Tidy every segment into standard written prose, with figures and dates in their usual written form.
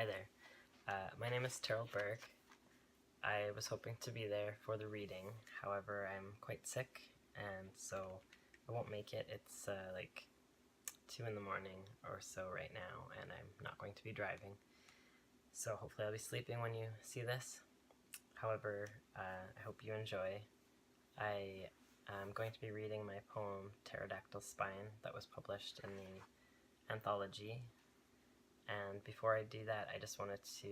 Hi there. My name is Terrell Berg. I was hoping to be there for the reading, however I'm quite sick and so I won't make it. It's like 2 in the morning or so right now and I'm not going to be driving. So hopefully I'll be sleeping when you see this. However, I hope you enjoy. I am going to be reading my poem Pterodactyl Spine that was published in the Anthology. And before I do that, I just wanted to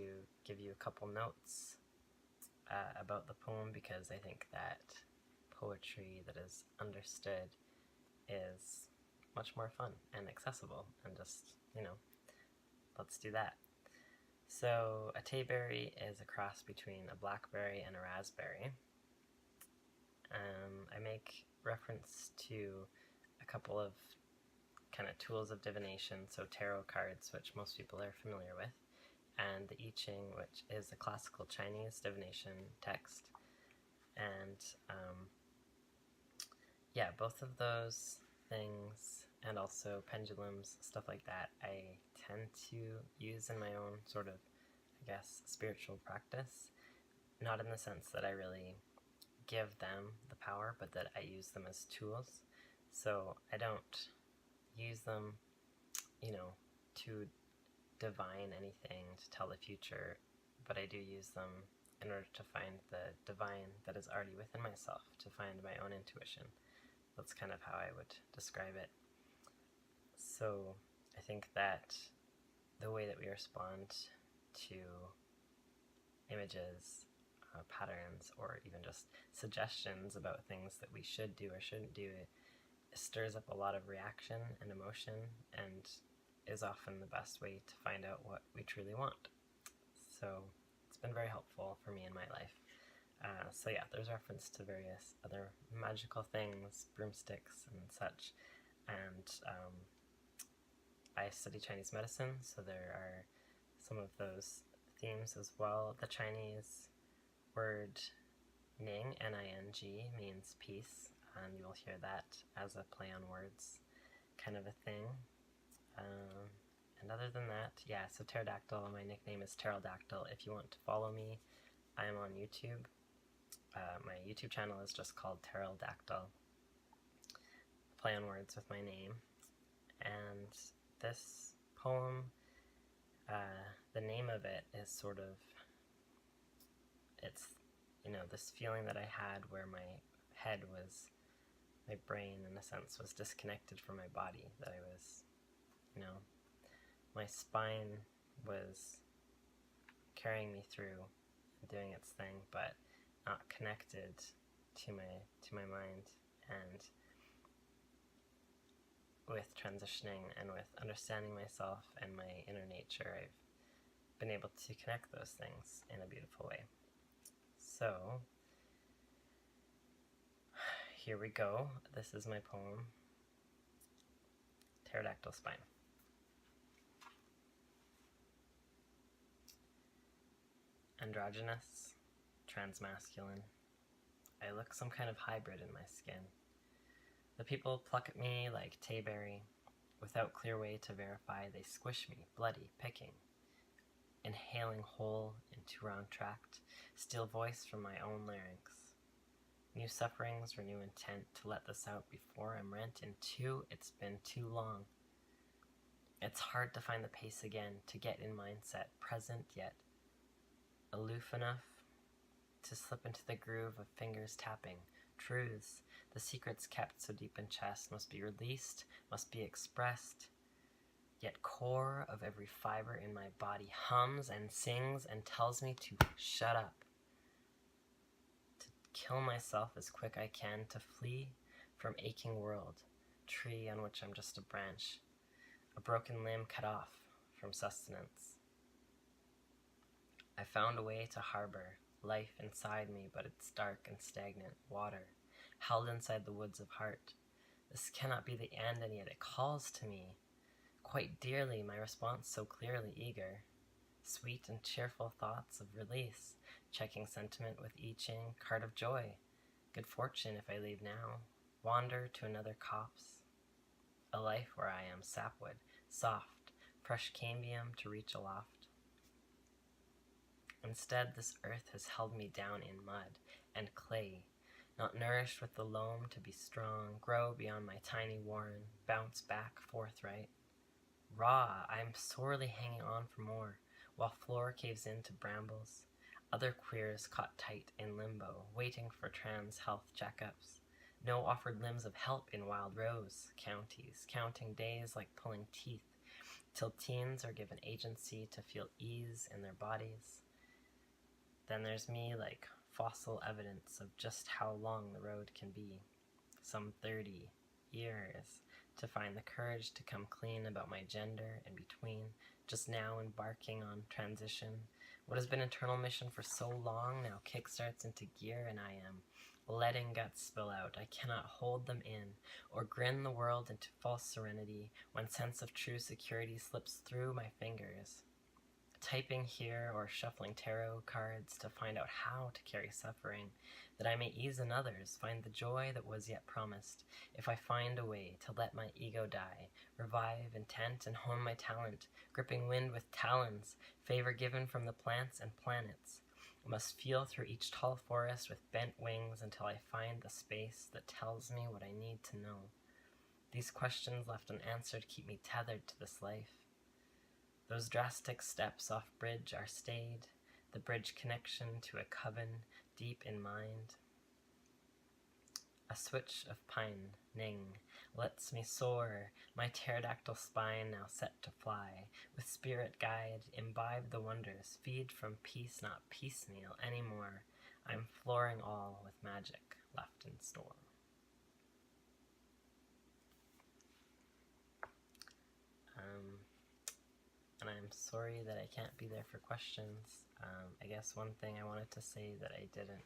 give you a couple notes about the poem, because I think that poetry that is understood is much more fun and accessible, and just, let's do that. So, a tayberry is a cross between a blackberry and a raspberry. I make reference to a couple of kind of tools of divination, so tarot cards, which most people are familiar with, and the I Ching, which is a classical Chinese divination text. And yeah, both of those things, and also pendulums, stuff like that, I tend to use in my own sort of, I guess, spiritual practice. Not in the sense that I really give them the power, but that I use them as tools. So I don't use them, to divine anything, to tell the future, but I do use them in order to find the divine that is already within myself, to find my own intuition. That's kind of how I would describe it. So I think that the way that we respond to images, patterns, or even just suggestions about things that we should do or shouldn't do, it stirs up a lot of reaction and emotion, and is often the best way to find out what we truly want. So it's been very helpful for me in my life. So yeah, there's reference to various other magical things, broomsticks and such, and I study Chinese medicine, so there are some of those themes as well. The Chinese word Ning, N-I-N-G, means peace, and you'll hear that as a play on words kind of a thing. And other than that, yeah, so Pterodactyl, my nickname is Pterodactyl. If you want to follow me, I am on YouTube. My YouTube channel is just called Pterodactyl. Play on words with my name. And this poem, the name of it is sort of, it's, this feeling that I had where my head was, my brain in a sense was disconnected from my body, that I was, my spine was carrying me through, doing its thing, but not connected to my mind. And with transitioning and with understanding myself and my inner nature, I've been able to connect those things in a beautiful way. So here we go. This is my poem, Pterodactyl Spine. Androgynous, transmasculine, I look some kind of hybrid in my skin. The people pluck at me like tayberry. Without clear way to verify, they squish me, bloody, picking. Inhaling whole into round tract, steal voice from my own larynx. New sufferings, renew intent to let this out before I'm rent in two. It's been too long. It's hard to find the pace again, to get in mindset, present yet aloof enough to slip into the groove of fingers tapping. Truths, the secrets kept so deep in chest, must be released, must be expressed. Yet core of every fiber in my body hums and sings and tells me to shut up. To kill myself as quick I can, to flee from aching world, tree on which I'm just a branch, a broken limb cut off from sustenance. I found a way to harbor life inside me, but it's dark and stagnant, water, held inside the woods of heart. This cannot be the end, and yet it calls to me, quite dearly, my response so clearly eager. Sweet and cheerful thoughts of release, checking sentiment with I Ching, card of joy. Good fortune if I leave now, wander to another copse. A life where I am sapwood, soft, fresh cambium to reach aloft. Instead, this earth has held me down in mud and clay, not nourished with the loam to be strong, grow beyond my tiny warren, bounce back forthright. Raw, I am sorely hanging on for more, while floor caves into brambles. Other queers caught tight in limbo, waiting for trans health checkups. No offered limbs of help in wild rose counties, counting days like pulling teeth, till teens are given agency to feel ease in their bodies. Then there's me, like fossil evidence of just how long the road can be. Some 30 years to find the courage to come clean about my gender in between, just now embarking on transition. What has been internal mission for so long now kickstarts into gear, and I am letting guts spill out. I cannot hold them in or grin the world into false serenity when sense of true security slips through my fingers. Typing here or shuffling tarot cards to find out how to carry suffering, that I may ease in others, find the joy that was yet promised, if I find a way to let my ego die, revive intent and hone my talent, gripping wind with talons, favor given from the plants and planets. I must feel through each tall forest with bent wings until I find the space that tells me what I need to know. These questions left unanswered keep me tethered to this life. Those drastic steps off bridge are stayed, the bridge connection to a coven deep in mind. A switch of pine, ning, lets me soar, my pterodactyl spine now set to fly. With spirit guide, imbibe the wonders, feed from peace, not piecemeal anymore. I'm flooring all with magic left in store. And I'm sorry that I can't be there for questions. I guess one thing I wanted to say that I didn't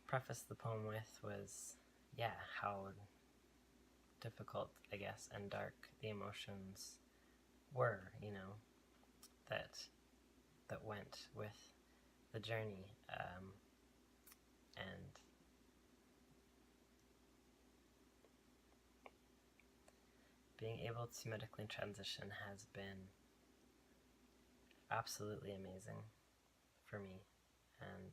preface the poem with was, how difficult, I guess, and dark the emotions were, that went with the journey. And being able to medically transition has been absolutely amazing for me, and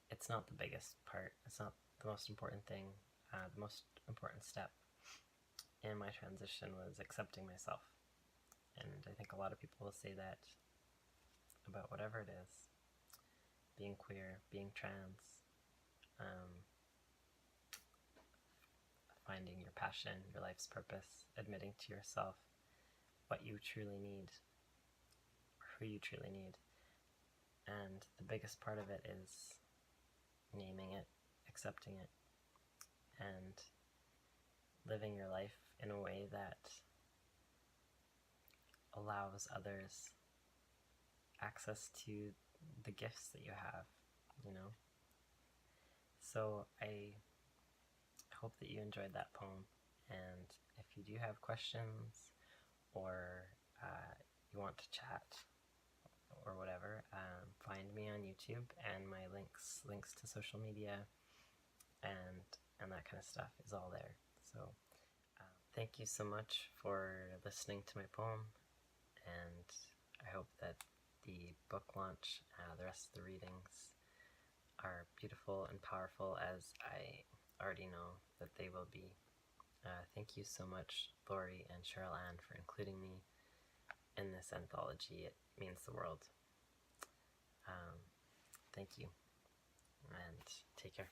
it's not the biggest part, it's not the most important thing. The most important step in my transition was accepting myself, and I think a lot of people will say that about whatever it is, being queer, being trans, finding your passion, your life's purpose, admitting to yourself what you truly need, or who you truly need. And the biggest part of it is naming it, accepting it, and living your life in a way that allows others access to the gifts that you have, So I hope that you enjoyed that poem, and if you do have questions or you want to chat or whatever, find me on YouTube, and my links to social media and that kind of stuff is all there. So thank you so much for listening to my poem, and I hope that the book launch, the rest of the readings are beautiful and powerful, as I already know that they will be. Thank you so much, Lori and Cheryl Ann, for including me in this anthology. It means the world. Thank you, and take care.